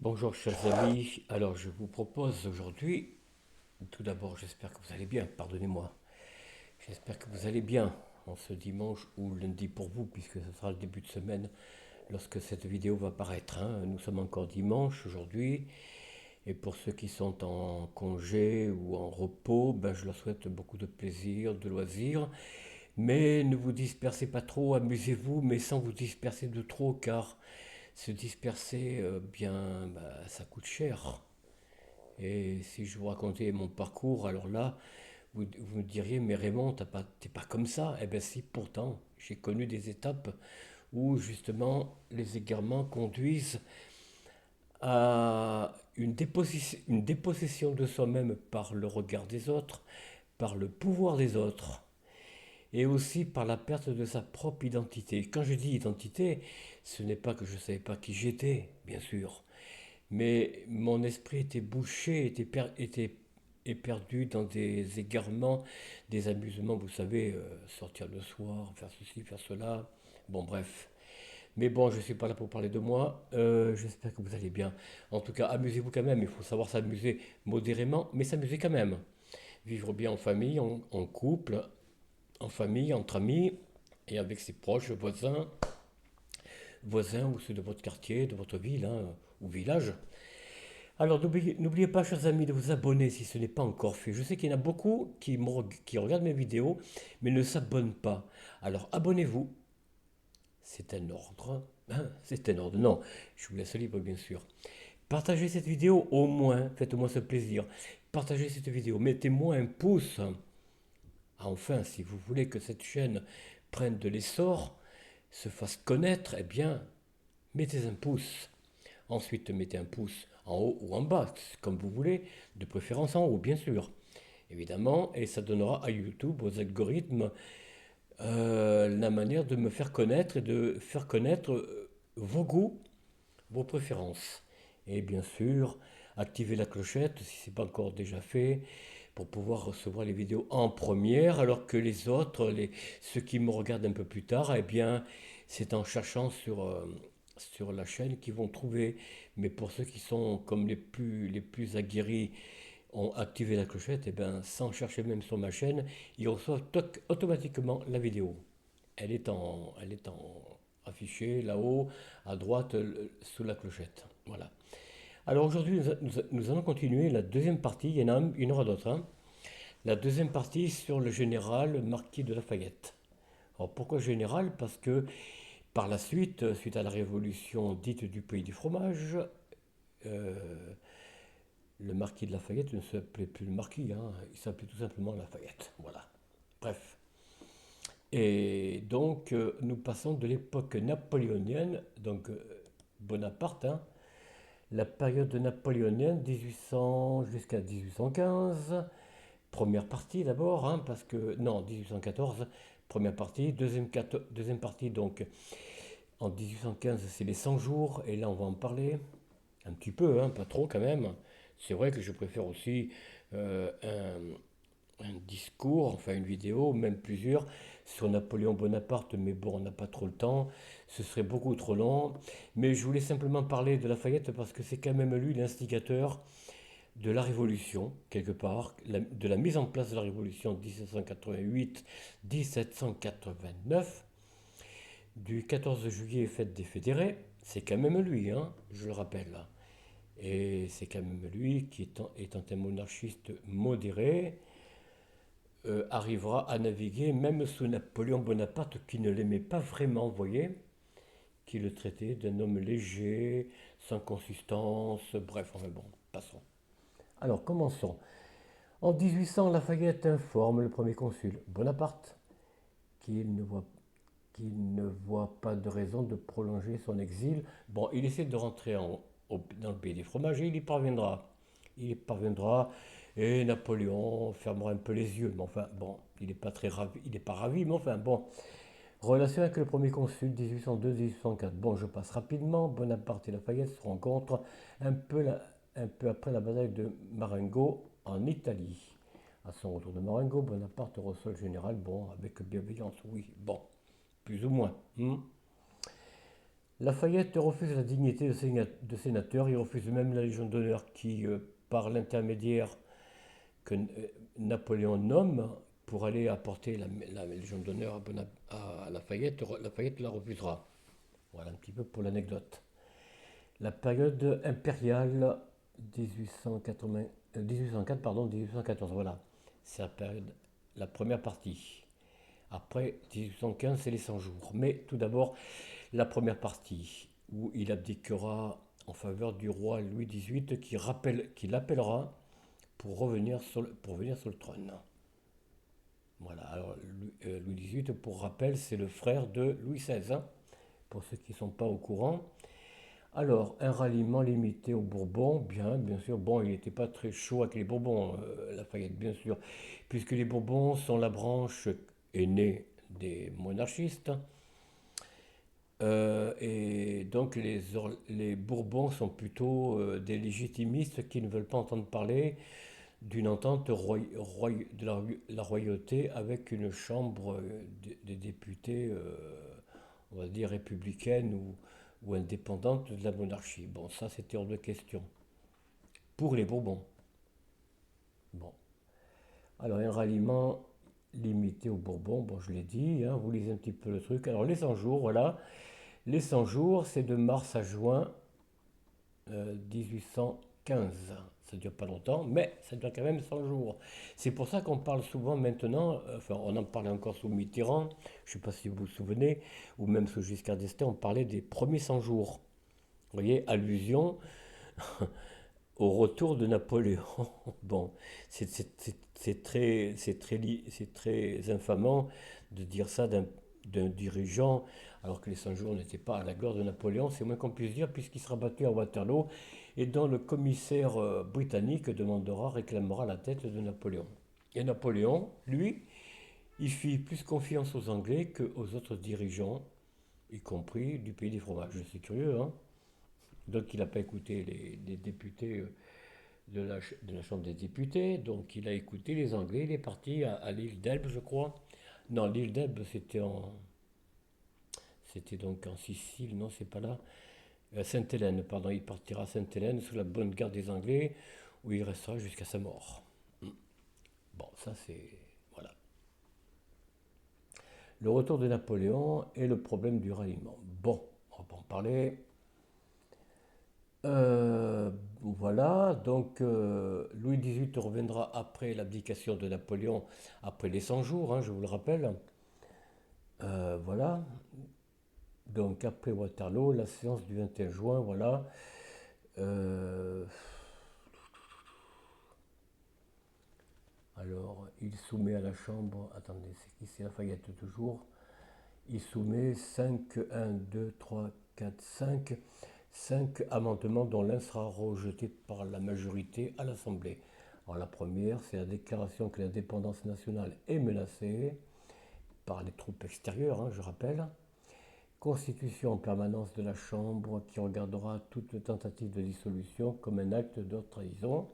Bonjour chers amis, alors je vous propose aujourd'hui, tout d'abord j'espère que vous allez bien, pardonnez-moi, j'espère que vous allez bien en ce dimanche ou lundi pour vous puisque ce sera le début de semaine lorsque cette vidéo va paraître, hein. Nous sommes encore dimanche aujourd'hui et pour ceux qui sont en congé ou en repos, ben, je leur souhaite beaucoup de plaisir, de loisirs, mais ne vous dispersez pas trop, amusez-vous mais sans vous disperser de trop car se disperser, bien, bah, ça coûte cher. Et si je vous racontais mon parcours, alors là, vous me diriez, mais Raymond, t'es pas comme ça. Eh bien si, pourtant, j'ai connu des étapes où justement les égarements conduisent à une dépossession de soi-même par le regard des autres, par le pouvoir des autres, et aussi par la perte de sa propre identité. Quand je dis identité, ce n'est pas que je ne savais pas qui j'étais, bien sûr, mais mon esprit était bouché, était perdu dans des égarements, des amusements, vous savez, sortir le soir, faire ceci, faire cela. Bon, bref. Mais bon, je ne suis pas là pour parler de moi. J'espère que vous allez bien. En tout cas, amusez-vous quand même. Il faut savoir s'amuser modérément, mais s'amuser quand même. Vivre bien en famille, en couple, en famille, entre amis et avec ses proches, voisins ou ceux de votre quartier, de votre ville, hein, ou village. Alors n'oubliez pas, chers amis, de vous abonner si ce n'est pas encore fait. Je sais qu'il y en a beaucoup qui regardent mes vidéos, mais ne s'abonnent pas. Alors abonnez-vous, c'est un ordre. Hein, c'est un ordre. Non, je vous laisse libre, bien sûr. Partagez cette vidéo au moins, faites-moi ce plaisir. Partagez cette vidéo, mettez-moi un pouce. Enfin, si vous voulez que cette chaîne prenne de l'essor, se fasse connaître, eh bien, mettez un pouce. Ensuite, mettez un pouce en haut ou en bas, comme vous voulez, de préférence en haut, bien sûr. Évidemment, et ça donnera à YouTube, aux algorithmes, la manière de me faire connaître et de faire connaître vos goûts, vos préférences. Et bien sûr, activez la clochette si ce n'est pas encore déjà fait pour pouvoir recevoir les vidéos en première, alors que les autres, ceux qui me regardent un peu plus tard, eh bien, c'est en cherchant sur la chaîne qu'ils vont trouver. Mais pour ceux qui sont comme les plus aguerris, ont activé la clochette, et bien, sans chercher même sur ma chaîne, ils reçoivent automatiquement la vidéo. Elle est en affichée là-haut, à droite, sous la clochette. Voilà. Alors aujourd'hui, nous allons continuer la deuxième partie. Il y en aura d'autres, hein. La deuxième partie sur le général Marquis de Lafayette. Alors pourquoi général? Parce que par la suite, suite à la révolution dite du pays du fromage, euh, le marquis de Lafayette ne s'appelait plus le marquis, hein, il s'appelait tout simplement Lafayette. Voilà. Bref. Et donc, nous passons de l'époque napoléonienne, donc Bonaparte, hein, la période napoléonienne, 1800 jusqu'à 1815. Première partie d'abord, hein, parce que. Non, 1814, première partie. Deuxième partie, donc, en 1815, c'est les 100 jours, et là, on va en parler. Un petit peu, hein, pas trop quand même. C'est vrai que je préfère aussi un discours, enfin une vidéo, même plusieurs, sur Napoléon Bonaparte, mais bon, on n'a pas trop le temps, ce serait beaucoup trop long. Mais je voulais simplement parler de Lafayette parce que c'est quand même lui l'instigateur de la Révolution, quelque part, de la mise en place de la Révolution 1788-1789, du 14 juillet, fête des fédérés, c'est quand même lui, hein, je le rappelle. Et c'est quand même lui qui, étant un monarchiste modéré, arrivera à naviguer même sous Napoléon Bonaparte qui ne l'aimait pas vraiment, vous voyez, qui le traitait d'un homme léger, sans consistance, bref, enfin bon, passons. Alors commençons. En 1800, Lafayette informe le premier consul, Bonaparte, qu'il ne voit, qu'il ne voit pas de raison de prolonger son exil. Bon, il essaie de rentrer dans le pays des fromages et il y parviendra. Il y parviendra et Napoléon fermera un peu les yeux. Mais enfin, bon, il n'est pas très ravi, il n'est pas ravi, mais enfin, bon. Relation avec le premier consul 1802-1804. Bon, je passe rapidement. Bonaparte et Lafayette se rencontrent un peu, un peu après la bataille de Marengo en Italie. À son retour de Marengo, Bonaparte reçoit le général, bon, avec bienveillance, oui, bon, plus ou moins. Lafayette refuse la dignité de sénateur, il refuse même la Légion d'honneur qui, par l'intermédiaire que Napoléon nomme pour aller apporter la Légion d'honneur à Lafayette. Lafayette la refusera. Voilà un petit peu pour l'anecdote. La période impériale 1880, 1804, pardon, 1814, voilà. C'est la première partie. Après 1815, c'est les 100 jours. Mais tout d'abord, la première partie, où il abdiquera en faveur du roi Louis XVIII qui l'appellera pour venir sur le trône. Voilà, alors Louis XVIII, pour rappel, c'est le frère de Louis XVI, hein, pour ceux qui ne sont pas au courant. Alors, un ralliement limité aux Bourbons, bien sûr. Bon, il n'était pas très chaud avec les Bourbons, Lafayette, bien sûr, puisque les Bourbons sont la branche aînée des monarchistes. Et donc, les Bourbons sont plutôt des légitimistes qui ne veulent pas entendre parler d'une entente de la royauté avec une chambre des députés, on va dire républicaine ou indépendante de la monarchie. Bon, ça c'était hors de question. Pour les Bourbons. Bon. Alors un ralliement limité aux Bourbons, bon je l'ai dit, hein, vous lisez un petit peu le truc. Alors les 100 jours, voilà. Les 100 jours, c'est de mars à juin 1815. Ça ne dure pas longtemps, mais ça dure quand même 100 jours. C'est pour ça qu'on parle souvent maintenant, enfin on en parlait encore sous Mitterrand, je ne sais pas si vous vous souvenez, ou même sous Giscard d'Estaing, on parlait des premiers 100 jours. Vous voyez, allusion au retour de Napoléon. Bon, c'est très infamant de dire ça d'un dirigeant, alors que les 100 jours n'étaient pas à la gloire de Napoléon, c'est moins qu'on puisse dire, puisqu'il sera battu à Waterloo, et dont le commissaire britannique réclamera la tête de Napoléon. Et Napoléon, lui, il fit plus confiance aux Anglais qu'aux autres dirigeants, y compris du pays des fromages. C'est curieux, hein? Donc il n'a pas écouté les députés de la Chambre des députés, donc il a écouté les Anglais, il est parti à l'île d'Elbe, je crois. Non, l'île d'Elbe, c'était donc en Sicile, non, c'est pas là. Sainte-Hélène, pardon, il partira à Sainte-Hélène sous la bonne garde des Anglais, où il restera jusqu'à sa mort. Bon, ça c'est... Voilà. Le retour de Napoléon et le problème du ralliement. Bon, on va pas en parler. Voilà, donc Louis XVIII reviendra après l'abdication de Napoléon, après les 100 jours, hein, je vous le rappelle. Voilà, donc après Waterloo, la séance du 21 juin, voilà. Euh, alors, il soumet à la Chambre, attendez, c'est qui, c'est Lafayette toujours. Il soumet 5, 1, 2, 3, 4, 5 amendements dont l'un sera rejeté par la majorité à l'Assemblée. Alors la première, c'est la déclaration que l'indépendance nationale est menacée par les troupes extérieures, hein, je rappelle. Constitution en permanence de la Chambre qui regardera toute tentative de dissolution comme un acte de trahison.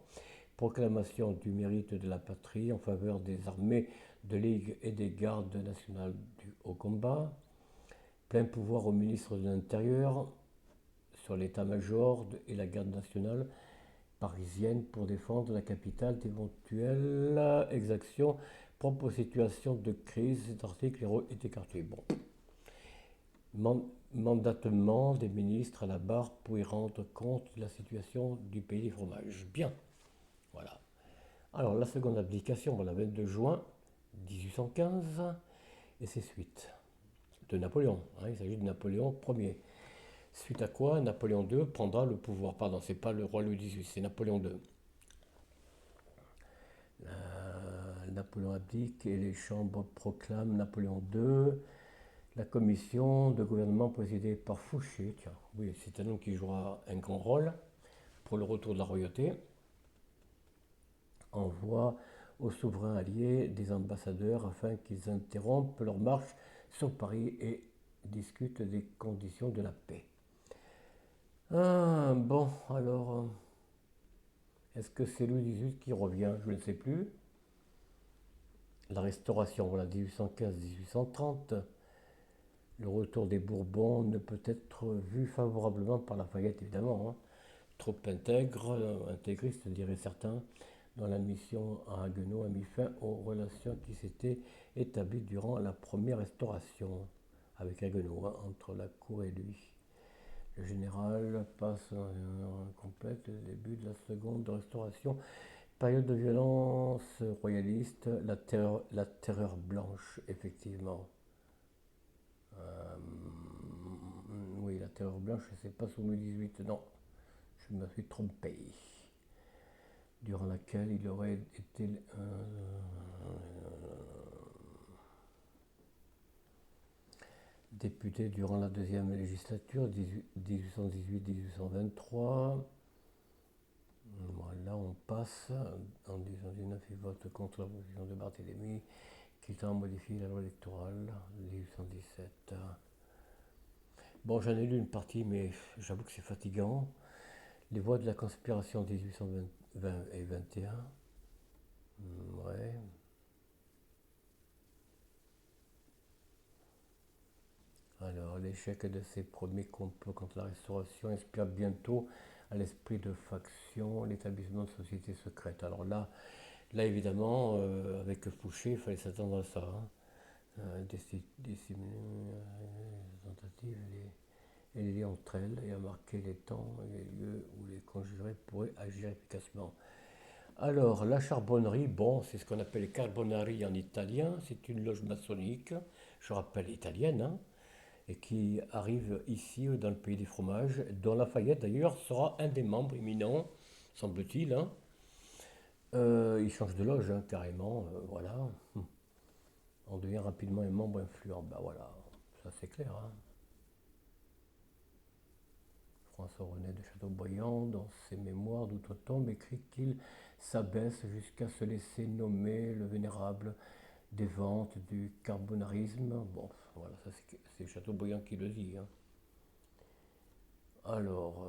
Proclamation du mérite de la patrie en faveur des armées de Ligue et des gardes nationales du haut combat. Plein pouvoir au ministre de l'Intérieur sur l'état-major et la garde nationale parisienne pour défendre la capitale d'éventuelles exactions propres aux situations de crise. Cet article est écarté. Bon. Mandatement des ministres à la barre pour y rendre compte de la situation du pays des fromages. Bien. Voilà. Alors la seconde abdication, voilà, 22 juin 1815, et c'est suite de Napoléon. Hein, il s'agit de Napoléon Ier. Suite à quoi Napoléon II prendra le pouvoir. Pardon, c'est pas le roi Louis XVIII, c'est Napoléon II. Napoléon abdique et les chambres proclament Napoléon II. La commission de gouvernement présidée par Fouché, tiens, oui, c'est un homme qui jouera un grand rôle pour le retour de la royauté, envoie aux souverains alliés des ambassadeurs afin qu'ils interrompent leur marche sur Paris et discutent des conditions de la paix. Ah, bon, alors, est-ce que c'est Louis XVIII qui revient? Je ne sais plus. La Restauration, voilà, 1815-1830. Le retour des Bourbons ne peut être vu favorablement par Lafayette, évidemment, hein. Trop intègre, intégriste, diraient certains, dont la mission à Haguenau a mis fin aux relations qui s'étaient établies durant la première restauration avec Haguenau, hein, entre la cour et lui. Le général passe en complète le début de la seconde restauration. Période de violence royaliste, la terreur blanche, effectivement. Euh, oui, la terreur blanche, c'est pas sous Louis XVIII, non, je me suis trompé. Durant laquelle il aurait été député durant la deuxième législature, 1818-1823. Voilà, on passe. En 1819, il vote contre la proposition de Barthélemy qui tend à modifier la loi électorale, 1817. Bon, j'en ai lu une partie, mais j'avoue que c'est fatigant. Les voies de la conspiration 1820 et 21. Ouais. Alors, l'échec de ces premiers complots contre la Restauration inspire bientôt à l'esprit de faction l'établissement de sociétés secrètes. Alors là évidemment, avec Fouché, il fallait s'attendre à ça, hein. Disséminer les tentatives et les lier entre elles et à marquer les temps et les lieux où les conjurés pourraient agir efficacement. Alors, la charbonnerie, bon, c'est ce qu'on appelle les carbonari en italien, c'est une loge maçonnique, je rappelle italienne, hein, et qui arrive ici dans le pays des fromages, dont Lafayette d'ailleurs sera un des membres éminents, semble-t-il, hein. Il change de loge, hein, carrément, voilà. On devient rapidement un membre influent, ben voilà, ça c'est clair, hein. François-René de Chateaubriand, dans ses mémoires d'outre-tombe, écrit qu'il s'abaisse jusqu'à se laisser nommer le vénérable des ventes du carbonarisme. Bon, voilà, ça c'est Chateaubriand qui le dit, hein. Alors,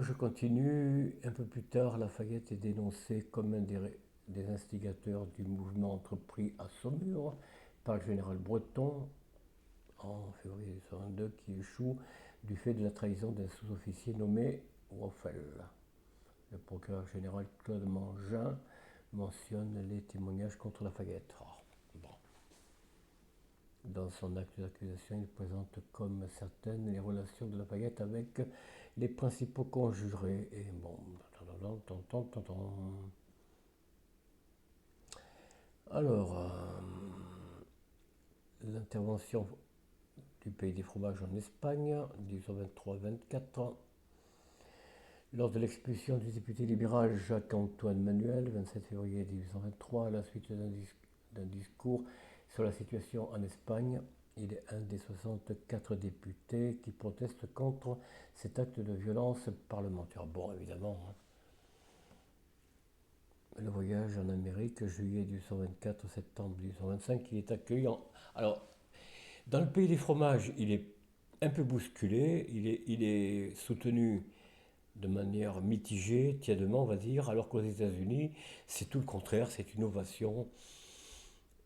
je continue. Un peu plus tard, Lafayette est dénoncé comme un des instigateurs du mouvement entrepris à Saumur par le général Breton en février 1822 qui échoue du fait de la trahison d'un sous-officier nommé Woffel. Le procureur général Claude Mangin mentionne les témoignages contre Lafayette. Oh, bon. Dans son acte d'accusation, il présente comme certaines les relations de Lafayette avec les principaux conjurés. Et bon, alors, l'intervention du pays des fromages en Espagne, 1823-24. Lors de l'expulsion du député libéral Jacques-Antoine Manuel, 27 février 1823, à la suite d'un discours sur la situation en Espagne, il est un des 64 députés qui protestent contre cet acte de violence parlementaire. Bon, évidemment, hein. Le voyage en Amérique, juillet 1824, septembre 1825, il est accueilli en... Alors, dans le pays des fromages, il est un peu bousculé, il est soutenu de manière mitigée, tièdement, on va dire, alors qu'aux États-Unis, c'est tout le contraire, c'est une ovation.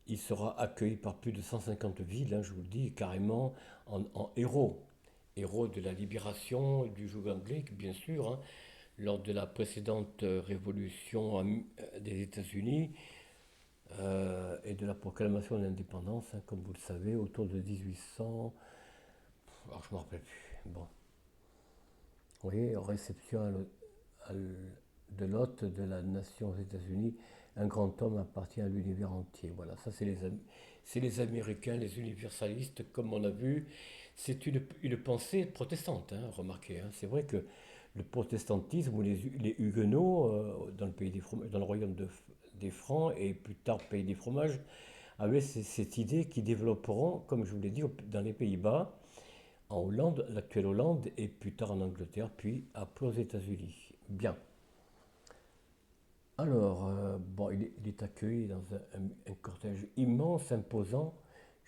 Il sera accueilli par plus de 150 villes, hein, je vous le dis, carrément en héros. Héros de la libération du joug anglais, bien sûr, hein, lors de la précédente révolution des États-Unis et de la proclamation de l'indépendance, hein, comme vous le savez, autour de 1800. Alors, je ne me rappelle plus. Bon. Oui, réception de l'hôte de la nation aux États-Unis, un grand homme appartient à l'univers entier. Voilà, ça c'est les Américains, les universalistes, comme on a vu. C'est une pensée protestante, hein, remarquez, hein. C'est vrai que le protestantisme ou les Huguenots dans le pays dans le royaume des Francs et plus tard pays des fromages avaient cette idée qui développeront, comme je vous l'ai dit, dans les Pays-Bas, en Hollande, l'actuelle Hollande, et plus tard en Angleterre, puis après aux États-Unis. Bien. Alors, bon, il est accueilli dans un cortège immense, imposant,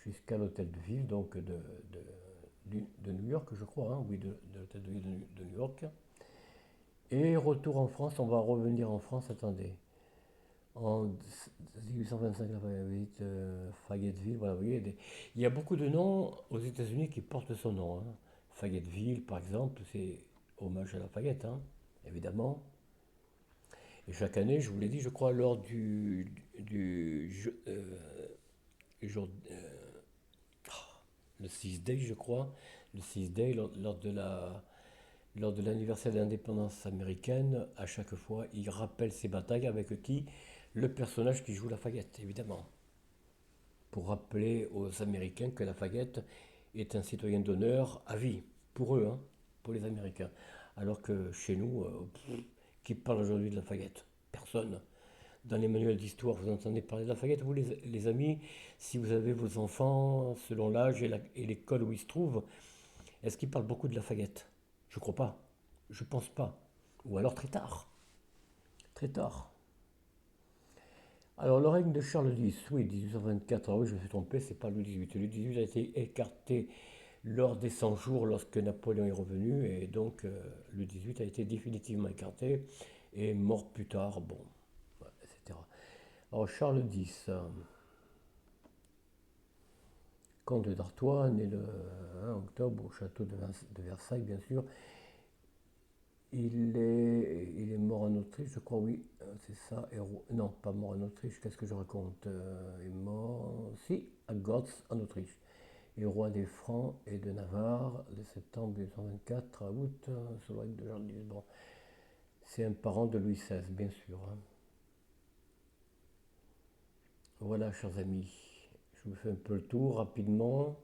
jusqu'à l'hôtel de ville, donc de New York, je crois, hein, oui, de l'hôtel de ville de New York. Et retour en France, on va revenir en France, attendez. En 1825, la Fayetteville, voilà, vous voyez, il y a beaucoup de noms aux États-Unis qui portent son nom, hein. Fayetteville, par exemple, c'est hommage à Lafayette, hein, évidemment. Et chaque année, je vous l'ai dit, je crois, lors du jour, le 6 Day, je crois, le 6 Day, lors de l'anniversaire de l'indépendance américaine, à chaque fois, il rappelle ses batailles avec qui? Le personnage qui joue Lafayette, évidemment. Pour rappeler aux Américains que Lafayette est un citoyen d'honneur à vie, pour eux, hein, pour les Américains. Alors que chez nous, qui parle aujourd'hui de Lafayette? Personne. Dans les manuels d'histoire, vous entendez parler de Lafayette, vous les amis, si vous avez vos enfants, selon l'âge et l'école où ils se trouvent, est-ce qu'ils parlent beaucoup de Lafayette? Je crois pas. Je pense pas. Ou alors très tard. Très tard. Alors, le règne de Charles X, oui, 1824, ah oui, je me suis trompé, c'est pas Louis XVIII. Louis XVIII a été écarté lors des 100 jours lorsque Napoléon est revenu, et donc Louis XVIII a été définitivement écarté et mort plus tard, bon, ouais, etc. Alors, Charles X, comte d'Artois, né le 1 octobre au château de Versailles, bien sûr. Il est mort en Autriche, je crois, oui, c'est ça. Non, pas mort en Autriche, qu'est-ce que je raconte? Il est mort, si, à Gortz, en Autriche. Et roi des Francs et de Navarre, de septembre 1824 à août, sous le règne de Jean de Bon, c'est un parent de Louis XVI, bien sûr, hein. Voilà, chers amis, je vous fais un peu le tour rapidement.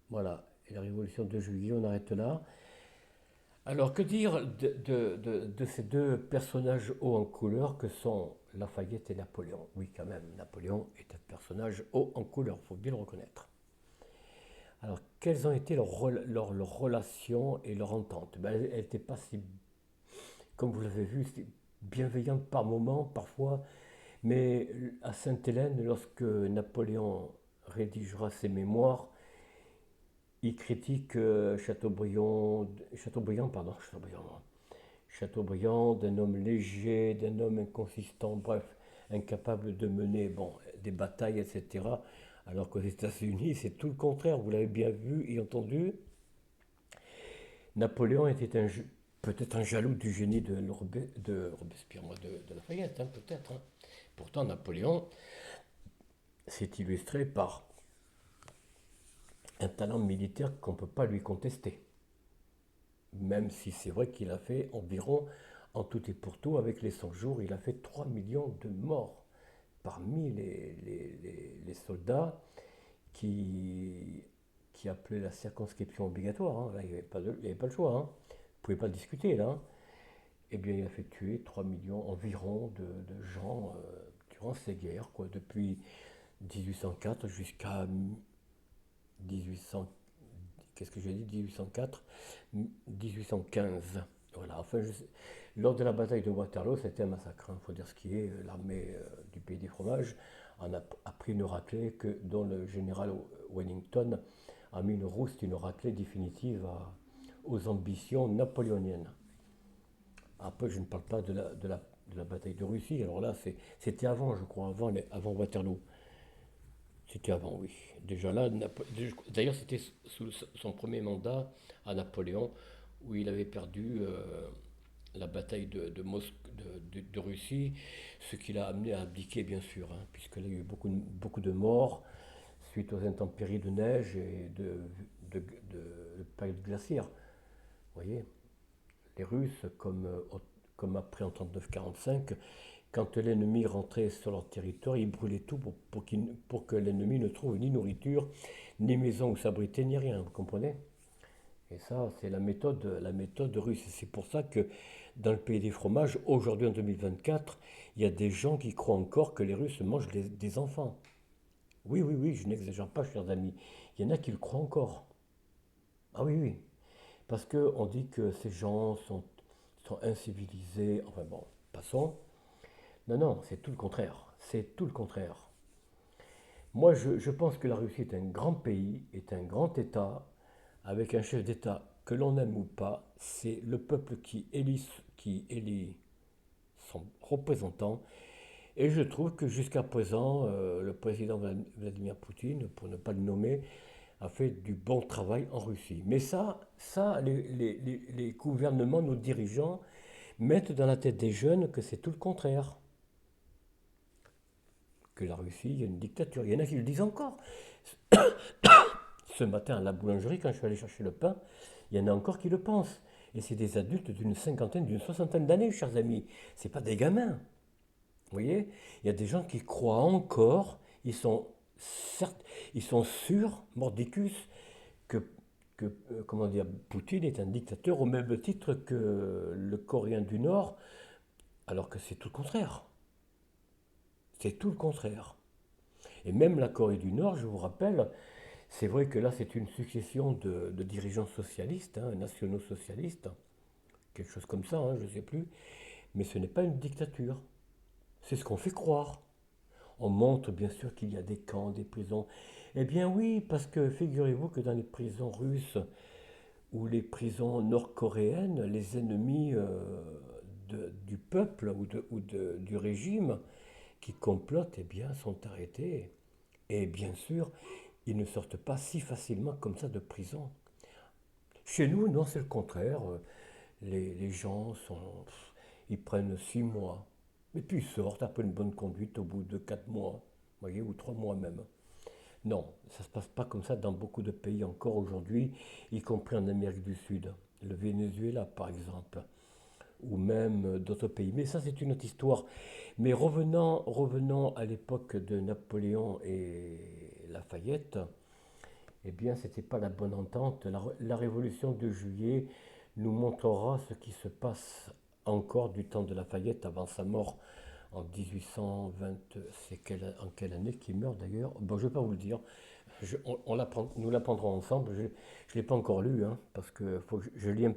Voilà, et la révolution de juillet, on arrête là. Alors, que dire de ces deux personnages hauts en couleur que sont Lafayette et Napoléon? Oui, quand même, Napoléon est un personnage haut en couleur, il faut bien le reconnaître. Alors, quelles ont été leurs relations et leur entente? Ben, elle n'était pas si, comme vous l'avez vu, si bienveillante par moments, parfois, mais à Sainte-Hélène, lorsque Napoléon rédigera ses mémoires, il critique Chateaubriand, d'un homme léger, d'un homme inconsistant, bref, incapable de mener bon, des batailles, etc. Alors qu'aux États-Unis, c'est tout le contraire, vous l'avez bien vu et entendu. Napoléon était peut-être un jaloux du génie de Robespierre, moi, de Lafayette, hein, peut-être, hein. Pourtant, Napoléon s'est illustré par un talent militaire qu'on ne peut pas lui contester. Même si c'est vrai qu'il a fait environ, en tout et pour tout, avec les 100 jours, il a fait 3 millions de morts parmi les soldats qui, qui appelaient la circonscription obligatoire, hein. Là, il n'y avait pas le choix, hein. Vous ne pouvez pas discuter là, hein. Eh bien, il a fait tuer 3 millions environ de gens durant ces guerres, quoi, depuis 1804 jusqu'à 1800, qu'est-ce que j'ai dit, 1804, 1815. Voilà, enfin, lors de la bataille de Waterloo, c'était un massacre, il faut dire ce qui est. L'armée du pays des fromages a pris une raclée dont le général Wellington a mis une raclée définitive aux ambitions napoléoniennes. Après, je ne parle pas de la bataille de Russie. Alors là, c'était avant, je crois, avant Waterloo. C'était avant, oui. Déjà là, d'ailleurs, c'était sous son premier mandat à Napoléon, où il avait perdu la bataille de Russie, ce qui l'a amené à abdiquer, bien sûr, hein, puisqu'il y a eu beaucoup de morts suite aux intempéries de neige et de période glaciaire. Vous voyez, les Russes, comme après en 39-45, quand l'ennemi rentrait sur leur territoire, ils brûlaient tout pour que l'ennemi ne trouve ni nourriture, ni maison où s'abriter, ni rien, vous comprenez? Et ça, c'est la méthode russe. C'est pour ça que dans le pays des fromages, aujourd'hui en 2024, il y a des gens qui croient encore que les Russes mangent des enfants. Oui, oui, oui, je n'exagère pas, chers amis. Il y en a qui le croient encore. Ah oui, oui. Parce qu'on dit que ces gens sont incivilisés. Enfin bon, passons. Non, non, c'est tout le contraire. C'est tout le contraire. Moi, je pense que la Russie est un grand pays, est un grand État, avec un chef d'État que l'on aime ou pas. C'est le peuple qui élit son représentant. Et je trouve que jusqu'à présent, le président Vladimir Poutine, pour ne pas le nommer, a fait du bon travail en Russie. Mais ça les gouvernements, nos dirigeants, mettent dans la tête des jeunes que c'est tout le contraire. Que la Russie, il y a une dictature. Il y en a qui le disent encore. Ce matin à la boulangerie, quand je suis allé chercher le pain, il y en a encore qui le pensent. Et c'est des adultes d'une cinquantaine, d'une soixantaine d'années, chers amis. C'est pas des gamins. Vous voyez, il y a des gens qui croient encore, ils sont certes, ils sont sûrs, mordicus, que, comment dire, Poutine est un dictateur au même titre que le Coréen du Nord, alors que c'est tout le contraire. C'est tout le contraire. Et même la Corée du Nord, je vous rappelle, c'est vrai que là c'est une succession de dirigeants socialistes, hein, nationaux socialistes, quelque chose comme ça, hein, je ne sais plus, mais ce n'est pas une dictature. C'est ce qu'on fait croire. On montre bien sûr qu'il y a des camps, des prisons. Eh bien oui, parce que figurez-vous que dans les prisons russes ou les prisons nord-coréennes, les ennemis du peuple du régime qui complotent eh bien, sont arrêtés. Et bien sûr, ils ne sortent pas si facilement comme ça de prison. Chez nous, non, c'est le contraire. Les gens ils prennent 6 mois. Et puis ils sortent après une bonne conduite au bout de 4 mois, vous voyez, ou 3 mois même. Non, ça ne se passe pas comme ça dans beaucoup de pays encore aujourd'hui, y compris en Amérique du Sud. Le Venezuela, par exemple, ou même d'autres pays. Mais ça, c'est une autre histoire. Mais revenons à l'époque de Napoléon et Lafayette. Eh bien, ce n'était pas la bonne entente. La révolution de juillet nous montrera ce qui se passe encore du temps de Lafayette avant sa mort en 1820. En quelle année qu'il meurt d'ailleurs? Bon, je ne vais pas vous le dire. Nous l'apprendrons ensemble. Je ne l'ai pas encore lu, hein, parce que, faut que je lis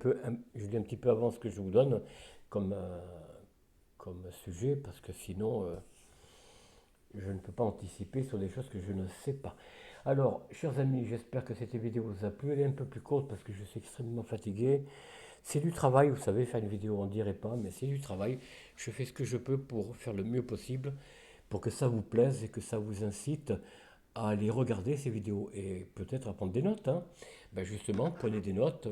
je lis un petit peu avant ce que je vous donne comme, comme sujet, parce que sinon, je ne peux pas anticiper sur des choses que je ne sais pas. Alors, chers amis, j'espère que cette vidéo vous a plu. Elle est un peu plus courte parce que je suis extrêmement fatigué. C'est du travail, vous savez, faire une vidéo, on ne dirait pas, mais c'est du travail. Je fais ce que je peux pour faire le mieux possible, pour que ça vous plaise et que ça vous incite à aller regarder ces vidéos et peut-être à prendre des notes, hein. Ben justement, prenez des notes,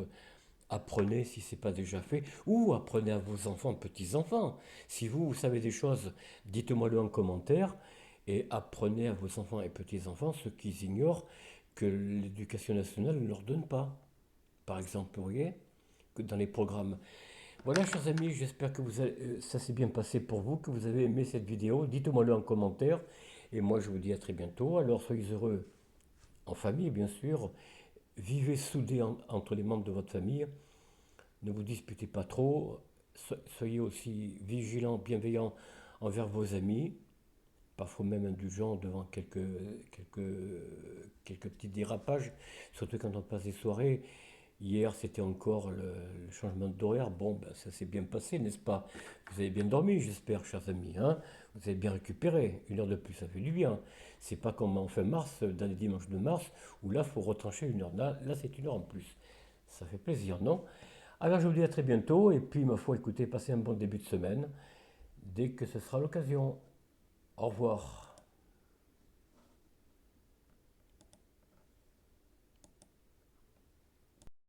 apprenez si ce n'est pas déjà fait, ou apprenez à vos enfants, petits-enfants. Si vous savez des choses, dites-moi-le en commentaire et apprenez à vos enfants et petits-enfants ce qu'ils ignorent que l'éducation nationale ne leur donne pas. Par exemple, vous voyez, que dans les programmes. Voilà, chers amis, j'espère que ça s'est bien passé pour vous, que vous avez aimé cette vidéo. Dites-moi-le en commentaire. Et moi, je vous dis à très bientôt. Alors, soyez heureux en famille, bien sûr. Vivez soudés entre les membres de votre famille. Ne vous disputez pas trop. Soyez aussi vigilants, bienveillants envers vos amis. Parfois même indulgents devant quelques petits dérapages. Surtout quand on passe des soirées. Hier, c'était encore le changement d'horaire. Bon, ben, ça s'est bien passé, n'est-ce pas? Vous avez bien dormi, j'espère, chers amis, hein? Vous avez bien récupéré. 1 heure de plus, ça fait du bien. C'est pas comme en fin mars, dans les dimanches de mars, où là, il faut retrancher 1 heure. Là, c'est 1 heure en plus. Ça fait plaisir, non? Alors, je vous dis à très bientôt. Et puis, ma foi, écoutez, passez un bon début de semaine, dès que ce sera l'occasion. Au revoir.